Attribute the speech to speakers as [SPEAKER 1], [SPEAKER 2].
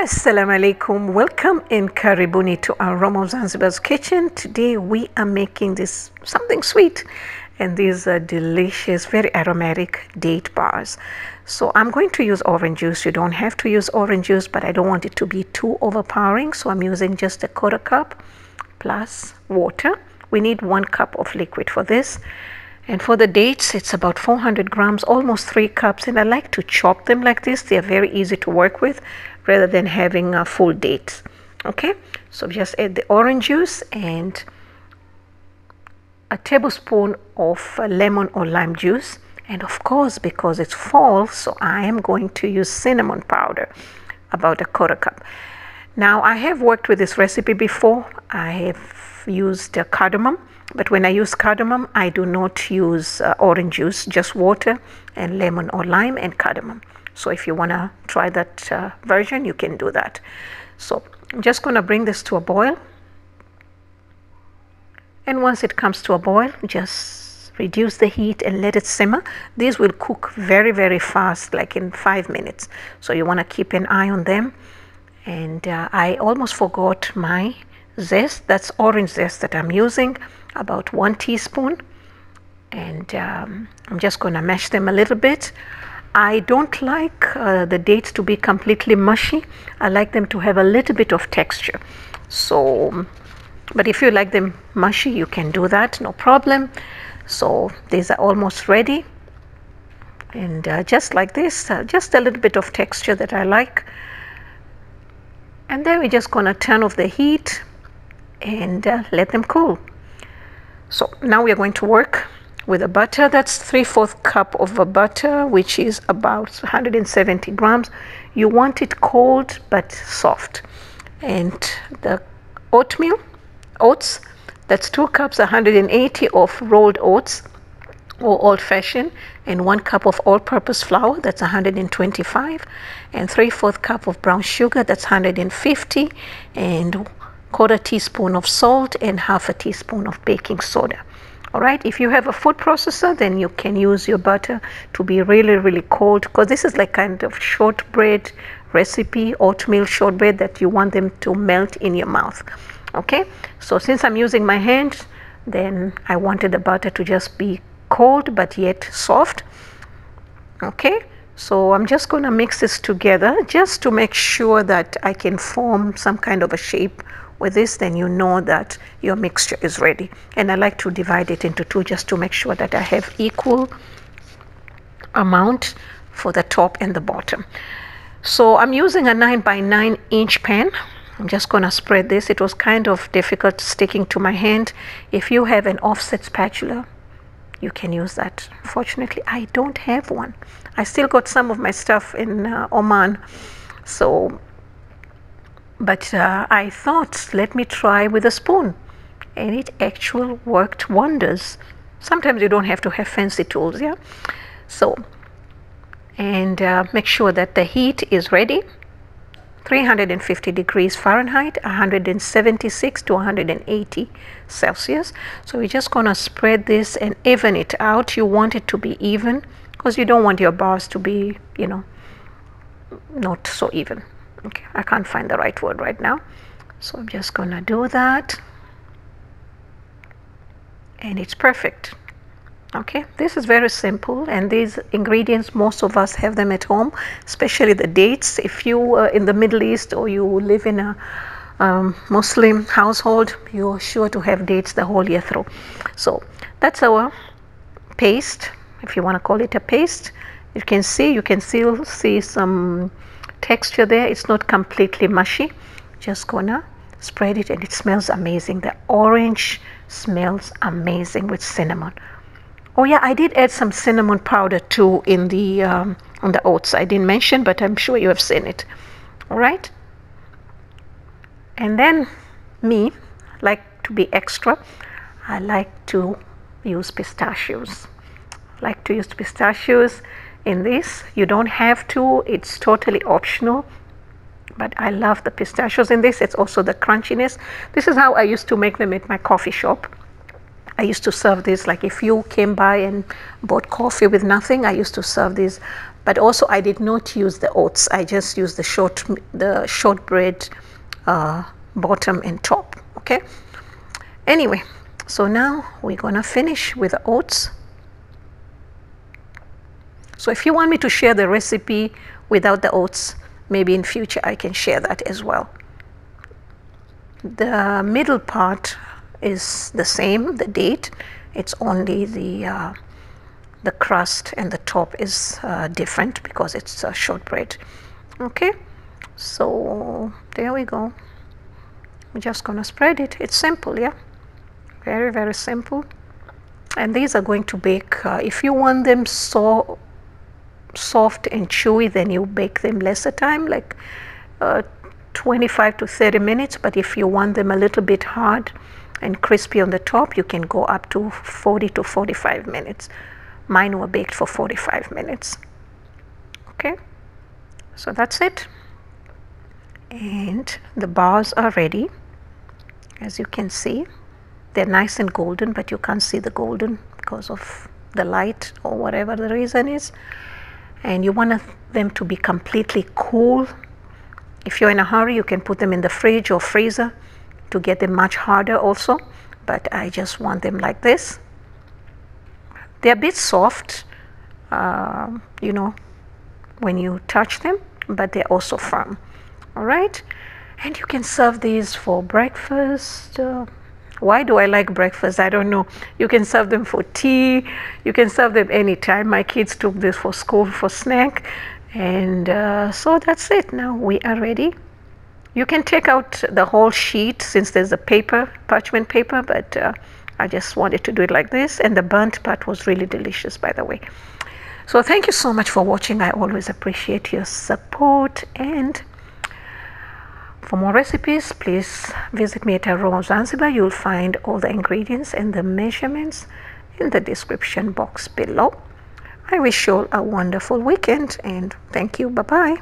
[SPEAKER 1] Assalamu alaikum. Welcome in Karibuni to our Romo Zanzibar's kitchen. Today we are making this something sweet, and these are delicious, very aromatic date bars. So I'm going to use orange juice. You don't have to use orange juice, but I don't want it to be too overpowering, so I'm using just a quarter cup plus water. We need 1 cup of liquid for this. And for the dates, it's about 400 grams, almost 3 cups. And I like to chop them like this. They're very easy to work with rather than having a full date. Okay, so just add the orange juice and a tablespoon of lemon or lime juice. And of course, because it's fall, so I am going to use cinnamon powder, about a quarter cup. Now, I have worked with this recipe before. I have used cardamom. But when I use cardamom, I do not use orange juice, just water and lemon or lime and cardamom. So if you want to try that version, you can do that. So I'm just going to bring this to a boil. And once it comes to a boil, just reduce the heat and let it simmer. These will cook very, very fast, like in 5 minutes. So you want to keep an eye on them. And I almost forgot my zest. That's orange zest that I'm using, about 1 teaspoon. And I'm just going to mash them a little bit. I don't like the dates to be completely mushy. I like them to have a little bit of texture. So, but if you like them mushy, you can do that, no problem. So these are almost ready. And just like this, just a little bit of texture that I like. And then we're just going to turn off the heat and let them cool. So now we are going to work with a butter. That's 3/4 cup of a butter, which is about 170 grams. You want it cold but soft. And the oats, that's 2 cups, 180 of rolled oats or old-fashioned, and 1 cup of all-purpose flour, that's 125, and 3/4 cup of brown sugar, that's 150, and 1/4 teaspoon of salt and 1/2 teaspoon of baking soda. All right, if you have a food processor, then you can use your butter to be really, really cold, because this is like kind of shortbread recipe, oatmeal shortbread, that you want them to melt in your mouth. Okay, so since I'm using my hand, then I wanted the butter to just be cold but yet soft. Okay, so I'm just going to mix this together just to make sure that I can form some kind of a shape with this. Then you know that your mixture is ready. And I like to divide it into 2 just to make sure that I have equal amount for the top and the bottom. So I'm using a 9 by 9 inch pan. I'm just going to spread this. It was kind of difficult sticking to my hand. If you have an offset spatula, you can use that. Fortunately, I don't have one. I still got some of my stuff in Oman. So, but I thought, let me try with a spoon. And it actually worked wonders. Sometimes you don't have to have fancy tools, yeah? So, and make sure that the heat is ready. 350 degrees Fahrenheit, 176 to 180 Celsius. So we're just going to spread this and even it out. You want it to be even, because you don't want your bars to be, you know, not so even. Okay, I can't find the right word right now. So I'm just going to do that. And it's perfect. Okay, this is very simple, and these ingredients, most of us have them at home, especially the dates. If you are in the Middle East or you live in a Muslim household, you're sure to have dates the whole year through. So that's our paste, if you want to call it a paste. You can still see some texture there. It's not completely mushy. Just gonna spread it, and it smells amazing. The orange smells amazing with cinnamon. Oh yeah, I did add some cinnamon powder too in the on the oats. I didn't mention, but I'm sure you have seen it. All right. And then me, like to be extra, I like to use pistachios. I like to use pistachios in this. You don't have to. It's totally optional. But I love the pistachios in this. It's also the crunchiness. This is how I used to make them at my coffee shop. I used to serve this, like if you came by and bought coffee with nothing, I used to serve this. But also I did not use the oats. I just used the shortbread bottom and top. Okay. Anyway, so now we're gonna finish with the oats. So if you want me to share the recipe without the oats, maybe in future I can share that as well. The middle part is the same, the date. It's only the crust and the top is different because it's shortbread. Okay, so there we go. We're just gonna spread it. It's simple, yeah, very, very simple. And these are going to bake. If you want them so soft and chewy, then you bake them lesser time, like 25 to 30 minutes. But if you want them a little bit hard and crispy on the top, you can go up to 40 to 45 minutes. Mine were baked for 45 minutes. Okay, so that's it. And the bars are ready. As you can see, they're nice and golden, but you can't see the golden because of the light or whatever the reason is. And you want them to be completely cool. If you're in a hurry, you can put them in the fridge or freezer to get them much harder also. But I just want them like this. They're a bit soft, you know, when you touch them, but they're also firm. All right. And you can serve these for breakfast. Why do I like breakfast? I don't know. You can serve them for tea. You can serve them anytime. My kids took this for school for snack. And so that's it. Now we are ready. You can take out the whole sheet since there's a paper, parchment paper, but I just wanted to do it like this. And the burnt part was really delicious, by the way. So thank you so much for watching. I always appreciate your support. And for more recipes, please visit me at Aroma Zanzibar. You'll find all the ingredients and the measurements in the description box below. I wish you all a wonderful weekend and thank you. Bye-bye.